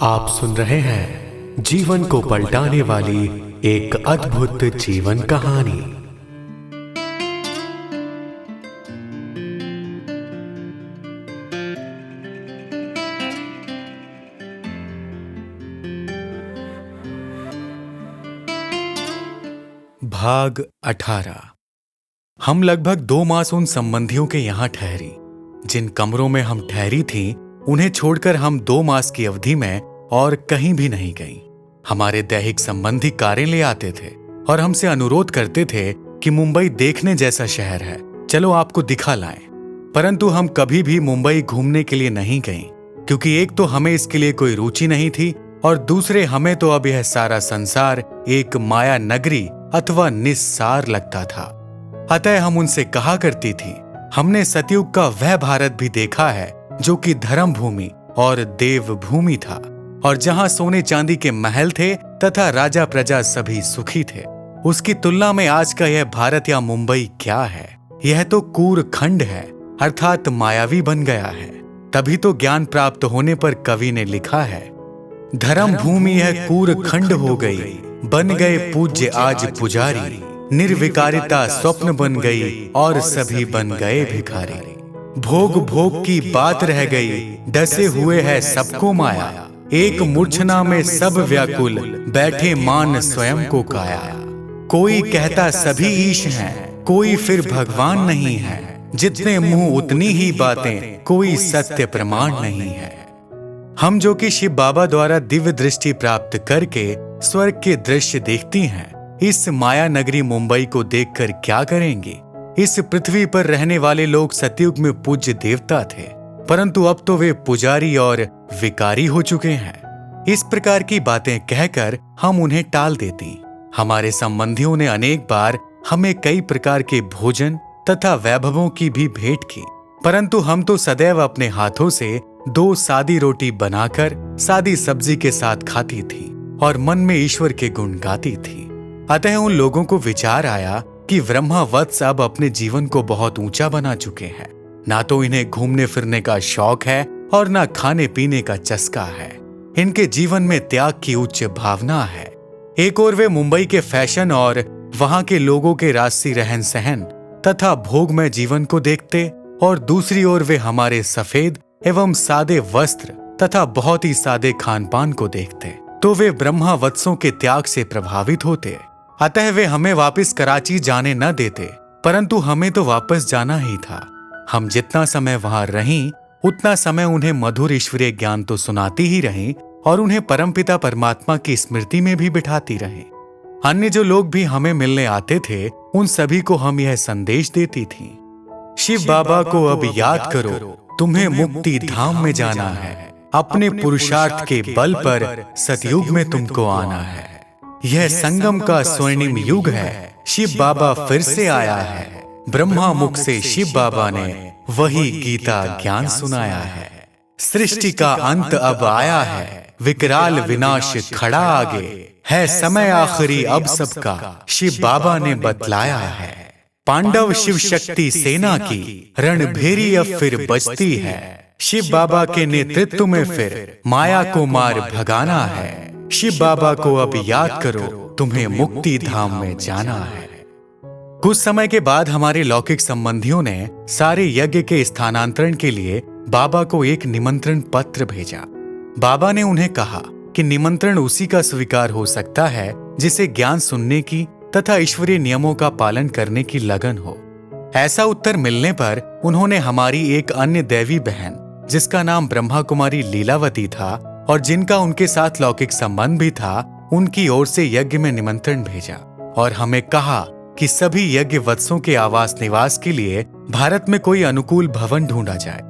आप सुन रहे हैं जीवन को पलटाने वाली एक अद्भुत जीवन कहानी। भाग 18। हम लगभग 2 मास उन संबंधियों के यहां ठहरी। जिन कमरों में हम ठहरी थीं, उन्हें छोड़कर हम 2 मास की अवधि में और कहीं भी नहीं गईं। हमारे दैहिक संबंधी कारें ले आते थे और हमसे अनुरोध करते थे कि मुंबई देखने जैसा शहर है, चलो आपको दिखा लाएं। परंतु हम कभी भी मुंबई घूमने के लिए नहीं गईं, क्योंकि एक तो हमें इसके लिए कोई रुचि नहीं थी और दूसरे हमें तो अब यह सारा संसार एक माया नगरी अथवा निस्सार लगता था। अतः हम उनसे कहा करती थी, हमने सतयुग का वह भारत भी देखा है जो कि धर्म भूमि और देव भूमि था, और जहां सोने चांदी के महल थे तथा राजा प्रजा सभी सुखी थे। उसकी तुलना में आज का यह भारत या मुंबई क्या है? यह तो कूर खंड है, अर्थात मायावी बन गया है। तभी तो ज्ञान प्राप्त होने पर कवि ने लिखा है, धर्म भूमि यह कूर खंड हो गई, बन गए पूज्य आज पुजारी, निर्विकारिता स्वप्न बन गई और सभी बन गए भिखारी। भोग भोग की बात रह गई, डसे हुए है सबको माया, एक मूर्छना में सब व्याकुल, बैठे मान स्वयं को काया। कोई कहता सभी ईश हैं, कोई फिर भगवान नहीं है, जितने मुंह उतनी ही बातें, कोई सत्य प्रमाण नहीं है। हम जो कि शिव बाबा द्वारा दिव्य दृष्टि प्राप्त करके स्वर्ग के दृश्य देखती हैं, इस माया नगरी मुंबई को देखकर क्या करेंगे? इस पृथ्वी पर रहने वाले लोग सतयुग में पूज्य देवता थे, परंतु अब तो वे पुजारी और विकारी हो चुके हैं। इस प्रकार की बातें कहकर हम उन्हें टाल देती। हमारे संबंधियों ने अनेक बार हमें कई प्रकार के भोजन तथा वैभवों की भी भेंट की, परंतु हम तो सदैव अपने हाथों से 2 सादी रोटी बनाकर सादी सब्जी के साथ खाती थी और मन में ईश्वर के गुण गाती थी। अतः उन लोगों को विचार आया कि ब्रह्मा वत्स अब अपने जीवन को बहुत ऊंचा बना चुके हैं। ना तो इन्हें घूमने फिरने का शौक है और ना खाने पीने का चस्का है। इनके जीवन में त्याग की उच्च भावना है। एक ओर वे मुंबई के फैशन और वहां के लोगों के राजसी रहन सहन तथा भोग में जीवन को देखते, और दूसरी ओर वे हमारे सफेद एवं सादे वस्त्र तथा बहुत ही सादे खान पान को देखते, तो वे ब्रह्मा वत्सों के त्याग से प्रभावित होते। अतः वे हमें वापस कराची जाने न देते, परंतु हमें तो वापस जाना ही था। हम जितना समय वहां रहीं, उतना समय उन्हें मधुर ईश्वरीय ज्ञान तो सुनाती ही रहीं और उन्हें परमपिता परमात्मा की स्मृति में भी बिठाती रहें। अन्य जो लोग भी हमें मिलने आते थे, उन सभी को हम यह संदेश देती थीं, शिव बाबा को अब याद करो, तुम्हें मुक्ति धाम में जाना है। अपने पुरुषार्थ के बल पर सतयुग में तुमको आना है। यह संगम का स्वर्णिम युग है, शिव बाबा फिर से आया है। ब्रह्मा मुख से शिव बाबा ने वही गीता ज्ञान सुनाया है। सृष्टि का अंत अब आया है, विकराल विनाश खड़ा आगे है, समय आखिरी अब सबका, शिव बाबा ने बतलाया है। पांडव शिव शक्ति सेना की रणभेरी अब फिर बजती है, शिव बाबा के नेतृत्व में फिर माया को मार भगाना है। शिव बाबा को अब याद करो, तुम्हें मुक्ति धाम में जाना है। कुछ समय के बाद हमारे लौकिक संबंधियों ने सारे यज्ञ के स्थानांतरण के लिए बाबा को एक निमंत्रण पत्र भेजा। बाबा ने उन्हें कहा कि निमंत्रण उसी का स्वीकार हो सकता है जिसे ज्ञान सुनने की तथा ईश्वरीय नियमों का पालन करने की लगन हो। ऐसा उत्तर मिलने पर उन्होंने हमारी एक अन्य दैवी बहन, जिसका नाम ब्रह्मा कुमारी लीलावती था और जिनका उनके साथ लौकिक संबंध भी था, उनकी ओर से यज्ञ में निमंत्रण भेजा और हमें कहा कि सभी यज्ञ वत्सों के आवास निवास के लिए भारत में कोई अनुकूल भवन ढूंढा जाए।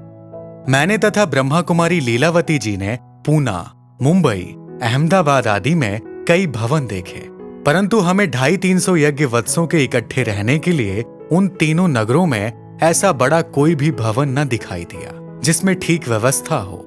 मैंने तथा ब्रह्मा कुमारी लीलावती जी ने पूना, मुंबई, अहमदाबाद आदि में कई भवन देखे, परंतु हमें 250-300 यज्ञ वत्सों के इकट्ठे रहने के लिए उन तीनों नगरों में ऐसा बड़ा कोई भी भवन न दिखाई दिया जिसमें ठीक व्यवस्था हो।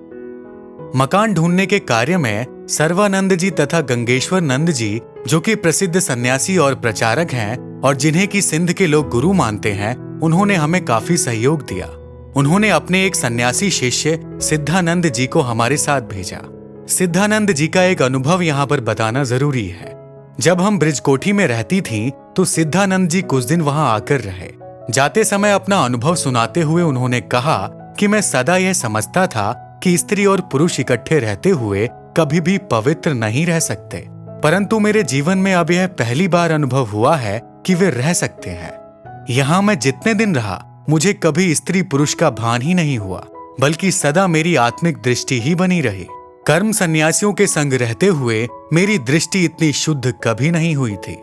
मकान ढूंढने के कार्य में सर्वानंद जी तथा गंगेश्वर नंद जी, जो कि प्रसिद्ध सन्यासी और प्रचारक हैं और जिन्हें की सिंध के लोग गुरु मानते हैं, उन्होंने हमें काफी सहयोग दिया। उन्होंने अपने एक सन्यासी शिष्य सिद्धानंद जी को हमारे साथ भेजा। सिद्धानंद जी का एक अनुभव यहाँ पर बताना जरूरी है। जब हम ब्रिजकोठी में रहती थी तो सिद्धानंद जी कुछ दिन वहां आकर रहे। जाते समय अपना अनुभव सुनाते हुए उन्होंने कहा कि मैं सदा यह समझता था कि स्त्री और पुरुष इकट्ठे रहते हुए कभी भी पवित्र नहीं रह सकते, परंतु मेरे जीवन में अब यह पहली बार अनुभव हुआ है कि वे रह सकते हैं। यहाँ मैं जितने दिन रहा मुझे कभी स्त्री पुरुष का भान ही नहीं हुआ, बल्कि सदा मेरी आत्मिक दृष्टि ही बनी रही। कर्म सन्यासियों के संग रहते हुए मेरी दृष्टि इतनी शुद्ध कभी नहीं हुई थी।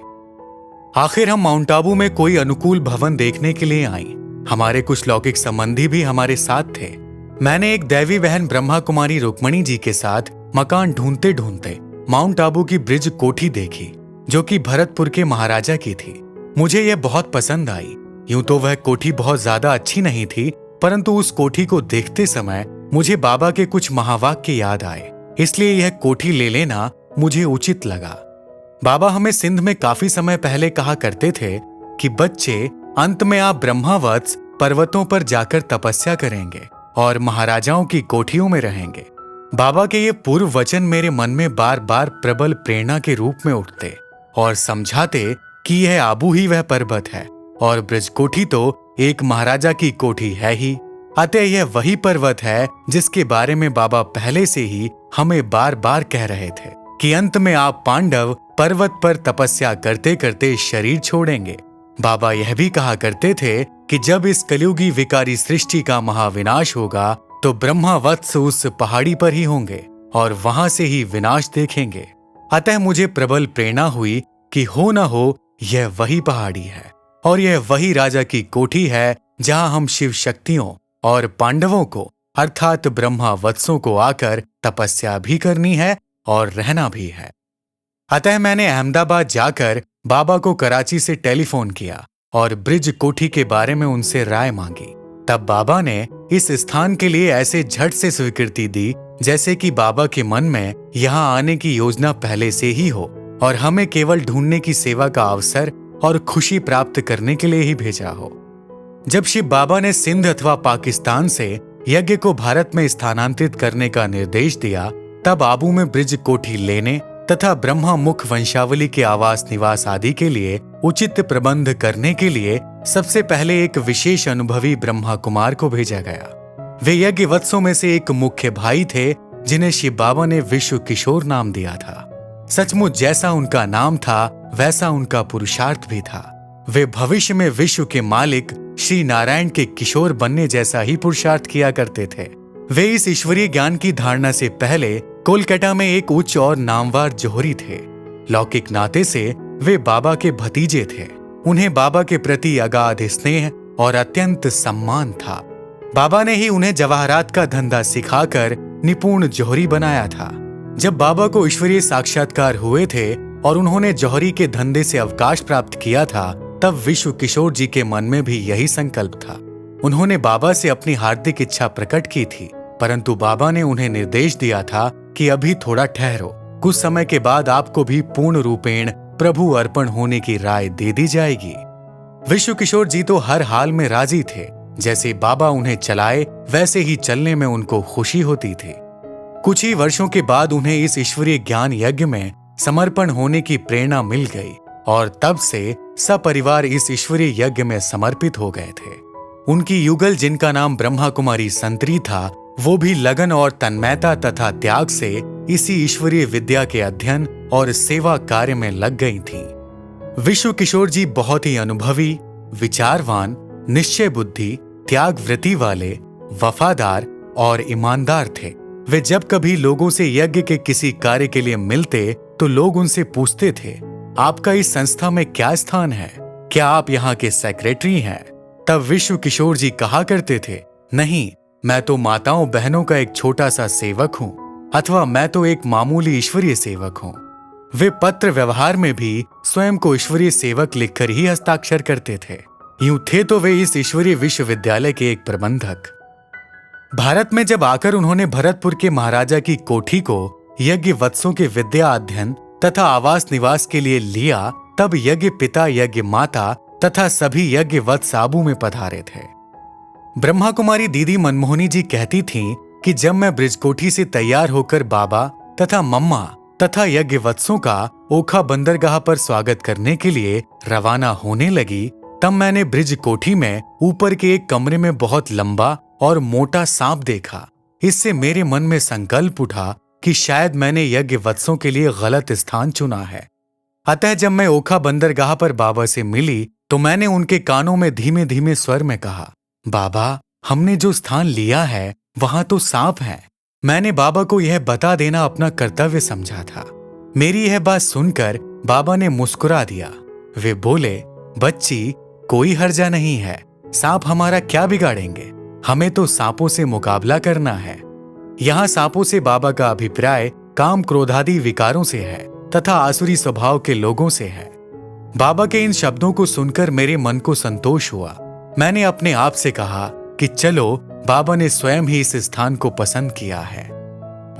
आखिर हम माउंट आबू में कोई अनुकूल भवन देखने के लिए आई। हमारे कुछ लौकिक संबंधी भी हमारे साथ थे। मैंने एक दैवी बहन ब्रह्मा कुमारी रुक्मणी जी के साथ मकान ढूंढते ढूंढते माउंट आबू की ब्रिज कोठी देखी, जो कि भरतपुर के महाराजा की थी। मुझे यह बहुत पसंद आई। यूं तो वह कोठी बहुत ज्यादा अच्छी नहीं थी, परंतु उस कोठी को देखते समय मुझे बाबा के कुछ महावाक्य याद आए, इसलिए यह कोठी ले लेना मुझे उचित लगा। बाबा हमें सिंध में काफी समय पहले कहा करते थे कि बच्चे, अंत में आप ब्रह्मावत्स पर्वतों पर जाकर तपस्या करेंगे और महाराजाओं की कोठियों में रहेंगे। बाबा के ये पूर्व वचन मेरे मन में बार बार प्रबल प्रेरणा के रूप में उठते और समझाते कि यह आबू ही वह पर्वत है और ब्रजकोठी तो एक महाराजा की कोठी है ही। अतः यह वही पर्वत है जिसके बारे में बाबा पहले से ही हमें बार बार कह रहे थे कि अंत में आप पांडव पर्वत पर तपस्या करते करते शरीर छोड़ेंगे। बाबा यह भी कहा करते थे कि जब इस कलयुगी विकारी सृष्टि का महाविनाश होगा तो ब्रह्मावत्स उस पहाड़ी पर ही होंगे और वहां से ही विनाश देखेंगे। अतः मुझे प्रबल प्रेरणा हुई कि हो न हो यह वही पहाड़ी है और यह वही राजा की कोठी है जहां हम शिव शक्तियों और पांडवों को अर्थात ब्रह्मावत्सों को आकर तपस्या भी करनी है और रहना भी है। अतः मैंने अहमदाबाद जाकर बाबा को कराची से टेलीफोन किया और ब्रिज कोठी के बारे में उनसे राय मांगी। तब बाबा ने इस स्थान के लिए ऐसे झट से स्वीकृति दी जैसे कि बाबा के मन में यहाँ आने की योजना पहले से ही हो और हमें केवल ढूंढने की सेवा का अवसर और खुशी प्राप्त करने के लिए ही भेजा हो। जब शिव बाबा ने सिंध अथवा पाकिस्तान से यज्ञ को भारत में स्थानांतरित करने का निर्देश दिया, तब आबू में ब्रिज कोठी लेने तथा ब्रह्मा मुख वंशावली के आवास निवास आदि के लिए उचित प्रबंध करने के लिए सबसे पहले एक विशेष अनुभवी ब्रह्मा कुमार को भेजा गया। वे यज्ञ वत्सों में से एक मुख्य भाई थे जिन्हें शिव बाबा ने विश्व किशोर नाम दिया था। सचमुच जैसा उनका नाम था वैसा उनका पुरुषार्थ भी था। वे भविष्य में विश्व के मालिक श्री नारायण के किशोर बनने जैसा ही पुरुषार्थ किया करते थे। वे इस ईश्वरीय ज्ञान की धारणा से पहले कोलकाता में एक उच्च और नामवार जोहरी थे। लौकिक नाते से वे बाबा के भतीजे थे। उन्हें बाबा के प्रति अगाध स्नेह और अत्यंत सम्मान था। बाबा ने ही उन्हें जवाहरात का धंधा सिखाकर निपुण जोहरी बनाया था। जब बाबा को ईश्वरीय साक्षात्कार हुए थे और उन्होंने जौहरी के धंधे से अवकाश प्राप्त किया था, तब विश्व किशोर जी के मन में भी यही संकल्प था। उन्होंने बाबा से अपनी हार्दिक इच्छा प्रकट की थी, परंतु बाबा ने उन्हें निर्देश दिया था कि अभी थोड़ा ठहरो, कुछ समय के बाद आपको भी पूर्ण रूपेण प्रभु अर्पण होने की राय दे दी जाएगी। विश्व किशोर जी तो हर हाल में राजी थे। जैसे बाबा उन्हें चलाए वैसे ही चलने में उनको खुशी होती थी। कुछ ही वर्षों के बाद उन्हें इस ईश्वरीय ज्ञान यज्ञ में समर्पण होने की प्रेरणा मिल गई और तब से सपरिवार इस ईश्वरीय यज्ञ में समर्पित हो गए थे। उनकी युगल, जिनका नाम ब्रह्मा कुमारी संतरी था, वो भी लगन और तन्मयता तथा त्याग से इसी ईश्वरीय विद्या के अध्ययन और सेवा कार्य में लग गई थीं। विश्व किशोर जी बहुत ही अनुभवी, विचारवान, निश्चय बुद्धि, त्याग वृत्ति वाले, वफादार और ईमानदार थे। वे जब कभी लोगों से यज्ञ के किसी कार्य के लिए मिलते तो लोग उनसे पूछते थे, आपका इस संस्था में क्या स्थान है? क्या आप यहाँ के सेक्रेटरी हैं? तब विश्व किशोर जी कहा करते थे, नहीं, मैं तो माताओं बहनों का एक छोटा सा सेवक हूँ, अथवा मैं तो एक मामूली ईश्वरीय सेवक हूँ। वे पत्र व्यवहार में भी स्वयं को ईश्वरीय सेवक लिखकर ही हस्ताक्षर करते थे। यूं थे तो वे इस ईश्वरीय विश्वविद्यालय के एक प्रबंधक। भारत में जब आकर उन्होंने भरतपुर के महाराजा की कोठी को यज्ञ वत्सों के विद्या अध्ययन तथा आवास निवास के लिए लिया, तब यज्ञ पिता, यज्ञ माता तथा सभी यज्ञ वत्स आबू में पधारे थे। ब्रह्मा कुमारी दीदी मनमोहनी जी कहती थीं कि जब मैं ब्रिजकोठी से तैयार होकर बाबा तथा मम्मा तथा यज्ञवत्सों का ओखा बंदरगाह पर स्वागत करने के लिए रवाना होने लगी, तब मैंने ब्रिज कोठी में ऊपर के एक कमरे में बहुत लंबा और मोटा सांप देखा। इससे मेरे मन में संकल्प उठा कि शायद मैंने यज्ञवत्सों के लिए गलत स्थान चुना है। अतः जब मैं ओखा बंदरगाह पर बाबा से मिली तो मैंने उनके कानों में धीमे धीमे स्वर में कहा, बाबा, हमने जो स्थान लिया है वहां तो सांप है। मैंने बाबा को यह बता देना अपना कर्तव्य समझा था। मेरी यह बात सुनकर बाबा ने मुस्कुरा दिया। वे बोले, बच्ची, कोई हर्जा नहीं है, सांप हमारा क्या बिगाड़ेंगे, हमें तो सांपों से मुकाबला करना है। यहाँ सांपों से बाबा का अभिप्राय काम क्रोधादि विकारों से है तथा आसुरी स्वभाव के लोगों से है। बाबा के इन शब्दों को सुनकर मेरे मन को संतोष हुआ। मैंने अपने आप से कहा कि चलो, बाबा ने स्वयं ही इस स्थान को पसंद किया है।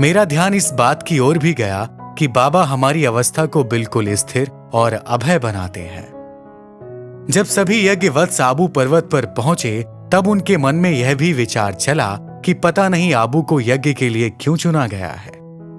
मेरा ध्यान इस बात की ओर भी गया कि बाबा हमारी अवस्था को बिल्कुल स्थिर और अभय बनाते हैं। जब सभी यज्ञवत्स आबू पर्वत पर पहुंचे तब उनके मन में यह भी विचार चला कि पता नहीं आबू को यज्ञ के लिए क्यों चुना गया है।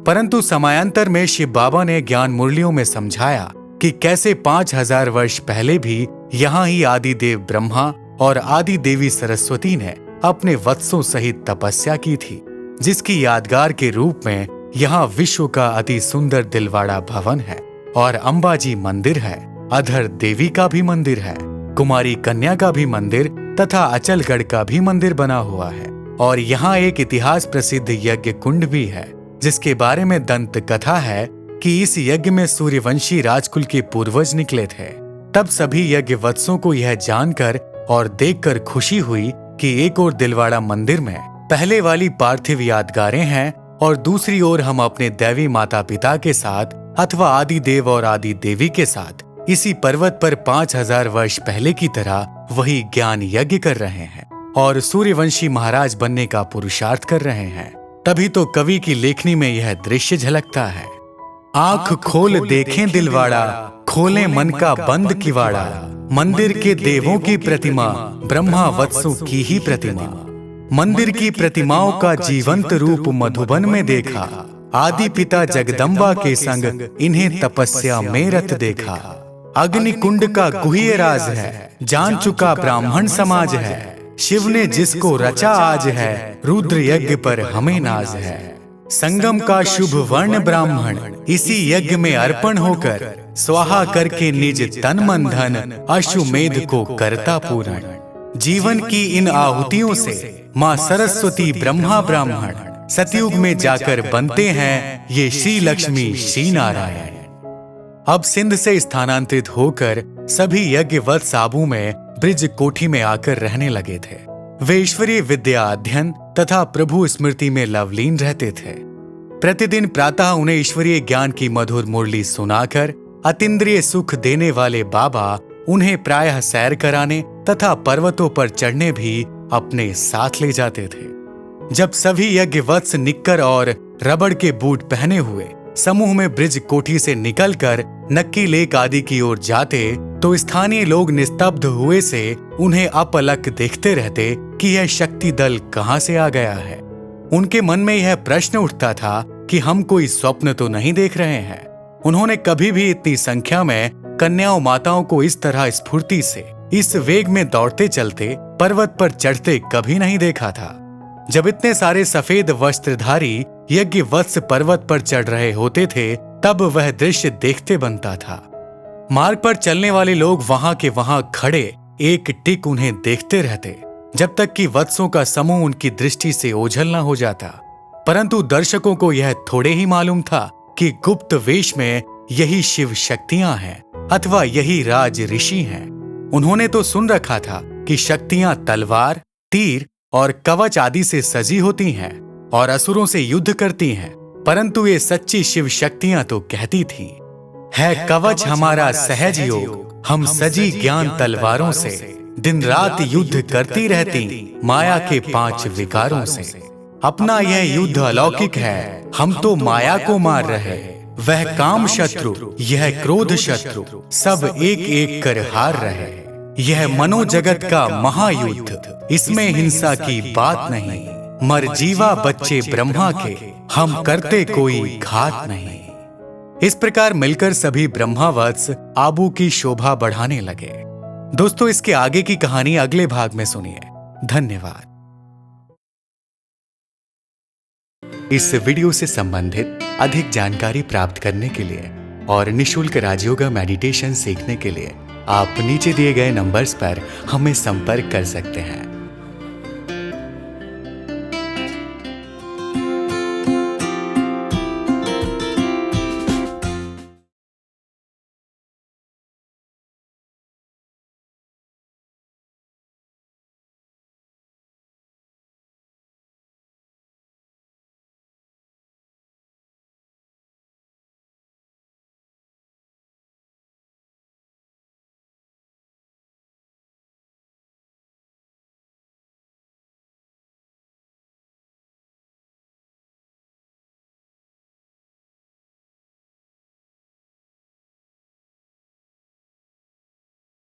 परंतु समयांतर में शिव बाबा ने ज्ञान मुरलियों में समझाया कि कैसे 5000 वर्ष पहले भी यहाँ ही आदि देव ब्रह्मा और आदि देवी सरस्वती ने अपने वत्सों सहित तपस्या की थी, जिसकी यादगार के रूप में यहाँ विश्व का अति सुंदर दिलवाड़ा भवन है और अंबाजी मंदिर है, अधर देवी का भी मंदिर है, कुमारी कन्या का भी मंदिर तथा अचलगढ़ का भी मंदिर बना हुआ है। और यहाँ एक इतिहास प्रसिद्ध यज्ञ कुंड भी है, जिसके बारे में दंत कथा है कि इस यज्ञ में सूर्यवंशी राजकुल के पूर्वज निकले थे। तब सभी यज्ञवत्सों को यह जानकर और देखकर खुशी हुई कि एक और दिलवाड़ा मंदिर में पहले वाली पार्थिव यादगारें हैं और दूसरी ओर हम अपने दैवी माता पिता के साथ अथवा आदि देव और आदि देवी के साथ इसी पर्वत पर 5000 वर्ष पहले की तरह वही ज्ञान यज्ञ कर रहे हैं और सूर्यवंशी महाराज बनने का पुरुषार्थ कर रहे हैं। तभी तो कवि की लेखनी में यह दृश्य झलकता है। आंख खोल देखें दिलवाड़ा, खोले मन का बंद किवाड़ा, मंदिर के देवों की प्रतिमा, ब्रह्मा वत्सों की ही प्रतिमा। मंदिर की प्रतिमाओं का जीवंत रूप मधुबन में देखा, आदि पिता जगदम्बा के संग इन्हें तपस्या में रत देखा। अग्नि कुंड का गुह्य राज है, जान चुका ब्राह्मण समाज है, शिव ने जिसको रचा आज है, रुद्र यज्ञ पर हमें नाज है। संगम का शुभ वर्ण ब्राह्मण, इसी यज्ञ में अर्पण होकर स्वाहा करके निज तन मन धन, अश्वमेध को करता पूर्ण। जीवन की इन आहुतियों से माँ सरस्वती ब्रह्मा ब्राह्मण, सतयुग में जाकर बनते हैं ये श्री लक्ष्मी श्री नारायण। अब सिंध से स्थानांतरित होकर सभी यज्ञवत्स आबू में ब्रिज कोठी में आकर रहने लगे थे। वे ईश्वरीय विद्या अध्ययन तथा प्रभु स्मृति में लवलीन रहते थे। प्रतिदिन प्रातः उन्हें ईश्वरीय ज्ञान की मधुर मुरली सुनाकर अतीन्द्रिय सुख देने वाले बाबा उन्हें प्रायः सैर कराने तथा पर्वतों पर चढ़ने भी अपने साथ ले जाते थे। जब सभी यज्ञवत्स निक्कर और रबड़ के बूट पहने हुए समूह में ब्रिज कोठी से निकलकर नक्की लेक आदि की ओर जाते तो स्थानीय लोग निस्तब्ध हुए से उन्हें अपलक देखते रहते कि यह शक्ति दल कहां से आ गया है। उनके मन में यह प्रश्न उठता था कि हम कोई स्वप्न तो नहीं देख रहे हैं। उन्होंने कभी भी इतनी संख्या में कन्याओं माताओं को इस तरह स्फूर्ति से इस वेग में दौड़ते चलते पर्वत पर चढ़ते कभी नहीं देखा था। जब इतने सारे सफेद वस्त्रधारी यज्ञवत्स पर्वत पर चढ़ रहे होते थे तब वह दृश्य देखते बनता था। मार्ग पर चलने वाले लोग वहां के वहां खड़े एक टिक उन्हें देखते रहते जब तक कि वत्सों का समूह उनकी दृष्टि से ओझल न हो जाता। परंतु दर्शकों को यह थोड़े ही मालूम था कि गुप्त वेश में यही शिव शक्तियां हैं अथवा यही राज ऋषि हैं। उन्होंने तो सुन रखा था कि शक्तियां तलवार, तीर और कवच आदि से सजी होती हैं और असुरों से युद्ध करती हैं, परंतु ये सच्ची शिव शक्तियां तो कहती थी, है कवच हमारा सहज योग, हम सजी ज्ञान तलवारों से, दिन रात युद्ध करती रहती माया के 5 विकारों से। अपना यह युद्ध अलौकिक है, हम तो माया को मार रहे, वह काम शत्रु यह क्रोध शत्रु, सब एक एक कर हार रहे। यह मनोजगत का महायुद्ध, इसमें हिंसा की बात नहीं, मरजीवा बच्चे ब्रह्मा के हम करते कोई घात नहीं। इस प्रकार मिलकर सभी ब्रह्मावत्स आबू की शोभा बढ़ाने लगे। दोस्तों, इसके आगे की कहानी अगले भाग में सुनिए। धन्यवाद। इस वीडियो से संबंधित अधिक जानकारी प्राप्त करने के लिए और निशुल्क राजयोगा मेडिटेशन सीखने के लिए आप नीचे दिए गए नंबर्स पर हमें संपर्क कर सकते हैं।